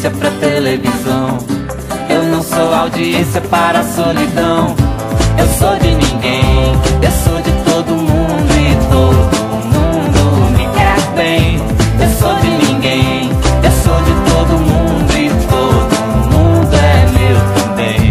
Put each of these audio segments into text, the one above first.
audiência pra televisão. Eu não sou audiência para a solidão. Eu sou de ninguém, eu sou de todo mundo e todo mundo me quer bem. Eu sou de ninguém, eu sou de todo mundo e todo mundo é meu também.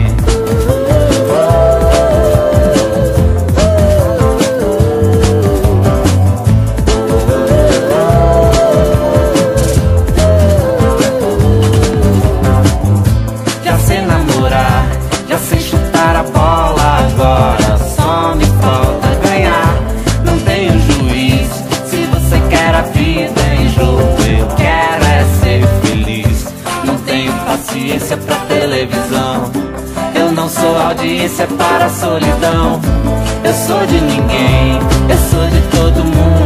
Já sei namorar, já sei chutar a bola, agora só me falta ganhar. Não tenho juízo, se você quer a vida em jogo, eu quero é ser feliz. Não tenho paciência pra televisão. Eu não sou audiência para a solidão. Eu sou de ninguém, eu sou de todo mundo